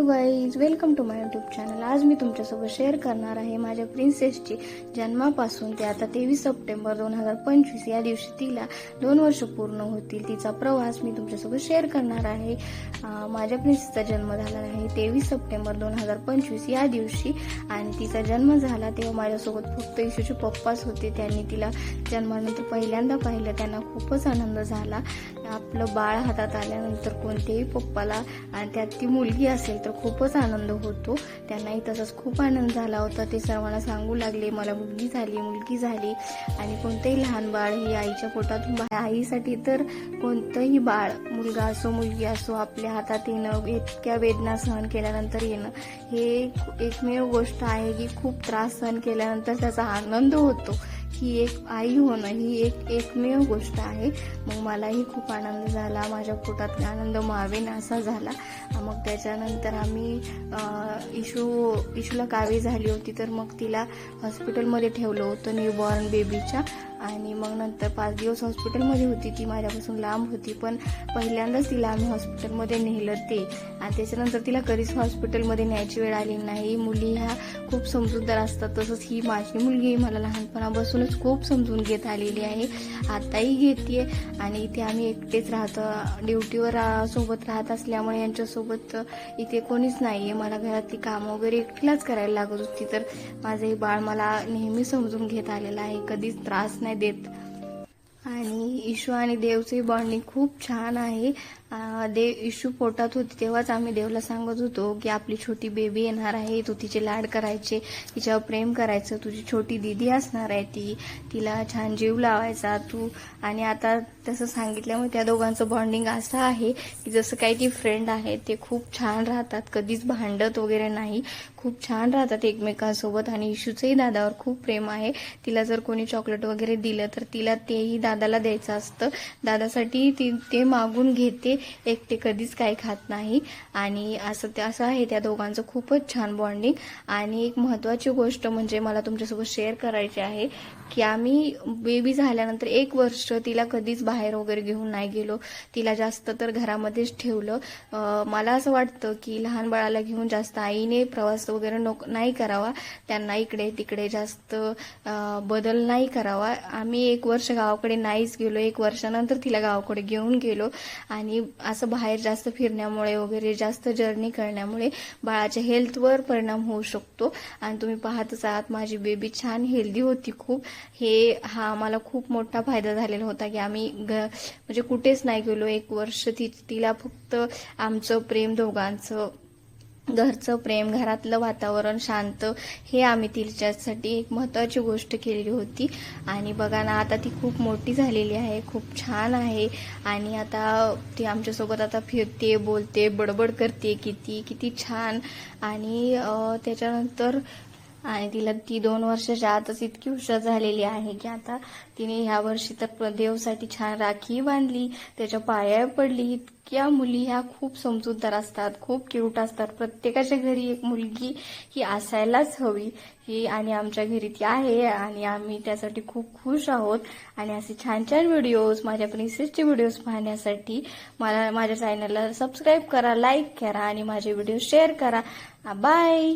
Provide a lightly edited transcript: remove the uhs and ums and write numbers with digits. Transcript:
Hello guys, welcome to my YouTube channel. आज मी तुमच्यासोबत शेअर करणार आहे माझ्या प्रिन्सेसची जन्मापासून ते आता 23 सप्टेंबर 2025 या दिवशी तिला 2 वर्ष पूर्ण होतील। तिचा प्रवास मी तुमच्यासोबत शेअर करणार आहे। माझ्या प्रिन्सेसचा जन्म झाला आहे 23 सप्टेंबर 2025 या दिवशी आणि तिचा जन्म झाला तेव्हा माझ्यासोबत फक्त इशूचे पप्पाच होते। त्यांनी तिला जन्मानंतर पहिल्यांदा पाहिलं, त्यांना खूपच आनंद झाला। आपलं बाळ हातात आल्यानंतर कोणत्याही पप्पाला आणि त्यात ती मुलगी असेल तर खूपच आनंद होतो। त्यांनाही तसाच खूप आनंद झाला होता। ते सर्वांना सांगू लागले मला मुलगी झाली आणि कोणतेही लहान बाळ ही आईच्या पोटातून आईसाठी तर कोणतंही बाळ, मुलगा असो मुलगी असो, आपल्या हातात येणं, इतक्या वेदना सहन केल्यानंतर येणं हे एकमेव गोष्ट आहे की खूप त्रास सहन केल्यानंतर त्याचा आनंद होतो। ही एक आई होणं ही एकमेव गोष्ट आहे। मग मलाही खूप आनंद झाला, माझ्या पोटात आनंद मावेन असा झाला। मग त्याच्यानंतर आम्ही इशूला कावी झाली होती तर मग तिला हॉस्पिटलमध्ये ठेवलं होतं न्यूबॉर्न बेबीच्या। आणि मग नंतर 5 दिवस हॉस्पिटलमध्ये होती। ती माझ्यापासून लांब होती, पण पहिल्यांदाच तिला आम्ही हॉस्पिटलमध्ये नेलं ते। आणि त्याच्यानंतर तिला कधीच हॉस्पिटलमध्ये न्यायची वेळ आली नाही। मुली ह्या खूप समजूतदार असतात, तसंच ही माझी मुलगी मला लहानपणापासूनच खूप समजून घेत आलेली आहे, आताही घेते। आणि इथे आम्ही एकटेच राहतो, ड्युटीवर सोबत राहत असल्यामुळे यांच्यासोबत इथे कोणीच नाहीये। मला घरातली कामं वगैरे एकटीलाच करायला लागत होती, तर माझं हे बाळ मला नेहमी समजून घेत आलेलं आहे, कधीच त्रास नाही देत। आणि इशू आणि देवचे बॉन्डिंग खूप छान आहे। इशू पोटात होती तेव्हाच आम्ही देवला सांगत होतो की आपली छोटी बेबी येणार आहे, तू तिचे लाड करायचे, तिच्यावर प्रेम करायचं, तुझी छोटी दीदी असणार आहे, तिला छान जीव लावायचा तू। आणि आता तसं सांगितल्यामुळे त्या दोघांचं बॉन्डिंग असं आहे की जसं काही ती फ्रेंड आहे, ते खूप छान राहतात, कधीच भांडत वगैरे नाही, खूप छान राहतात एकमेकांसोबत। आणि इशूचंही दादावर खूप प्रेम आहे। तिला जर कोणी चॉकलेट वगैरे दिलं तर तिला तेही दादाला द्यायचं असतं, दादासाठी ते मागून घेते, एकटे कधीच काही खात नाही। आणि असं आहे त्या दोघांचं खूपच छान बॉन्डिंग। आणि एक महत्त्वाची गोष्ट म्हणजे मला तुमच्यासोबत शेअर करायची आहे की आम्ही बेबी झाल्यानंतर 1 वर्ष तिला कधीच बाहेर वगैरे घेऊन नाही गेलो, तिला जास्त तर घरामध्येच ठेवलं। मला असं वाटतं की लहान बाळाला घेऊन जास्त आईने प्रवास वगैरे नाही करावा, त्यांना इकडे तिकडे जास्त बदल नाही करावा। आम्ही 1 वर्ष गावाकडे नाहीच गेलो, 1 वर्षानंतर तिला गावाकडे घेऊन गेलो। आणि असं बाहेर जास्त फिरण्यामुळे वगैरे जास्त जर्नी करण्यामुळे बाळाच्या हेल्थवर परिणाम होऊ शकतो। आणि तुम्ही पाहतच आहात माझी बेबी छान हेल्दी होती खूप। हा मला खूप मोठा फायदा झालेला होता की आम्ही म्हणजे कुठेच नाही गेलो 1 वर्ष। तिला फक्त आमचं प्रेम, दोघांचं घरचं प्रेम, घरातलं वातावरण शांत, हे आम्ही तिच्यासाठी एक महत्त्वाची गोष्ट केलेली होती। आणि बघा ना, आता ती खूप मोठी झालेली आहे, खूप छान आहे। आणि आता ती आमच्यासोबत आता फिरते, बोलते, बडबड करते, किती छान। आणि त्याच्यानंतर तिला 2 वर्षाच्या आतच इतकी हुशार झालेली आहे की आता तिने ह्या वर्षी तर देवसाठी छान राखी बांधली, त्याच्या पाया पडली। इतक्या मुली ह्या खूप समजूतदार असतात, खूप क्यूट असतात। प्रत्येकाच्या घरी एक मुलगी ही असायलाच हवी ही, आणि आमच्या घरी ती आहे आणि आम्ही त्यासाठी खूप खुश आहोत। आणि असे छान छान व्हिडिओज, माझ्या प्रिन्सेसचे व्हिडिओज पाहण्यासाठी माझ्या चॅनलला सबस्क्राईब करा, लाईक करा आणि माझे व्हिडिओ शेअर करा। बाय।